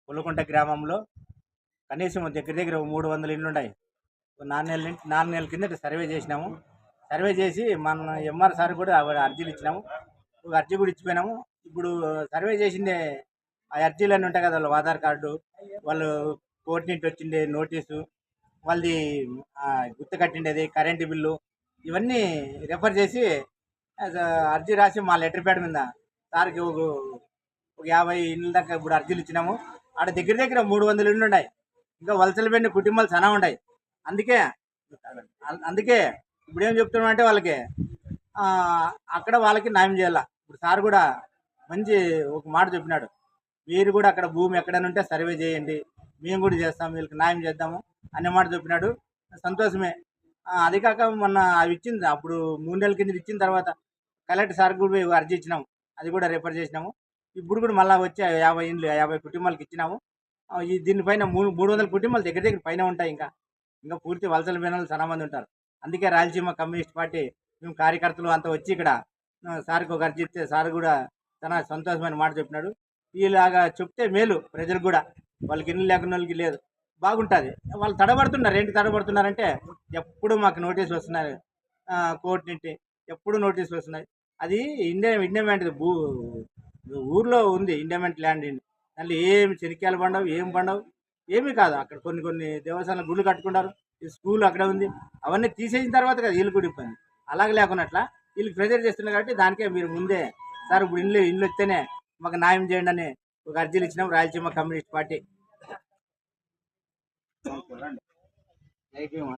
పుల్లకుంట గ్రామంలో కనీసం దగ్గర దగ్గర 300 ఇండ్లు ఉన్నాయి. 4 నెలల కిందట సర్వే చేసినాము. సర్వే చేసి మన ఎంఆర్ సార్ కూడా అర్జీలు ఇచ్చినాము. ఒక అర్జీ కూడా ఇచ్చిపోయినాము. ఇప్పుడు సర్వే చేసిందే ఆ అర్జీలన్నీ ఉంటాయి కదా, వాళ్ళ ఆధార్ కార్డు, వాళ్ళు కోర్టు నుంచి వచ్చిండే నోటీసు, వాళ్ళది గుర్తు కట్టిండేది, కరెంటు బిల్లు, ఇవన్నీ రెఫర్ చేసి అర్జీ రాసి మా లెటర్ ప్యాడ్ మీద సార్కి ఒక 50 ఇండ్ల దాకా ఇప్పుడు అర్జీలు ఇచ్చినాము. ఆడ దగ్గర దగ్గర 300 ఇండ్లు ఉన్నాయి. ఇంకా వలసలు వెళ్ళిన కుటుంబాలు చాలా ఉన్నాయి. అందుకే ఇప్పుడు ఏం చెప్తున్నామంటే వాళ్ళకి అక్కడ వాళ్ళకి న్యాయం చేయాల. ఇప్పుడు సార్ కూడా మంచి ఒక మాట చెప్పినాడు, మీరు కూడా అక్కడ భూమి ఎక్కడైనా ఉంటే సర్వే చేయండి, మేము కూడా చేస్తాం, వీళ్ళకి న్యాయం చేద్దాము అనే మాట చెప్పినాడు. సంతోషమే. అది కాక మొన్న అవి ఇచ్చింది, అప్పుడు 3 నెలల కింద ఇచ్చిన తర్వాత కలెక్టర్ సార్ కూడా అర్జీ ఇచ్చినాము, అది కూడా రెఫర్ చేసినాము. ఇప్పుడు కూడా మళ్ళీ వచ్చి 50 ఇండ్లు 50 కుటుంబాలకు ఇచ్చినాము. దీనిపైన 300 కుటుంబాలు దగ్గర దగ్గర పైన ఉంటాయి. ఇంకా పూర్తి వలసల పోయిన చాలా మంది ఉంటారు. అందుకే రాయలసీమ కమ్యూనిస్ట్ పార్టీ మేము కార్యకర్తలు అంతా వచ్చి ఇక్కడ సార్కి ఒక అర్జీ ఇస్తే సార్ కూడా చాలా సంతోషమైన మాట చెప్పినాడు. ఇలాగా చెప్తే మేలు ప్రజలకు కూడా, వాళ్ళకి ఇల్లు లేకున్న వాళ్ళకి లేదు, బాగుంటుంది. వాళ్ళు తడబడుతున్నారు. ఏంటి తడబడుతున్నారంటే ఎప్పుడు మాకు నోటీసులు వస్తున్నారు కోర్టు నుండి, ఎప్పుడు నోటీసులు వస్తున్నాయి. అది ఇండియమెంట్ ఊర్లో ఉంది, ఇండియమెంట్ ల్యాండ్. దాంట్లో ఏమి చెనిక్కాయలు పండవు, ఏం పండవు, ఏమీ కాదు. అక్కడ కొన్ని దేవస్థానాలు గుళ్ళు కట్టుకుంటారు, ఈ స్కూల్ అక్కడే ఉంది. అవన్నీ తీసేసిన తర్వాత కదా వీళ్ళు కూడా ఇబ్బంది. అలాగే లేకున్నట్లా వీళ్ళకి ప్రెజర్ చేస్తున్నారు. కాబట్టి దానికే మీరు ముందే సార్ ఇప్పుడు ఇల్లు వస్తేనే మాకు న్యాయం చేయండి అని ఒక అర్జీలు ఇచ్చినాం రాయలసీమ కమ్యూనిస్ట్ పార్టీ.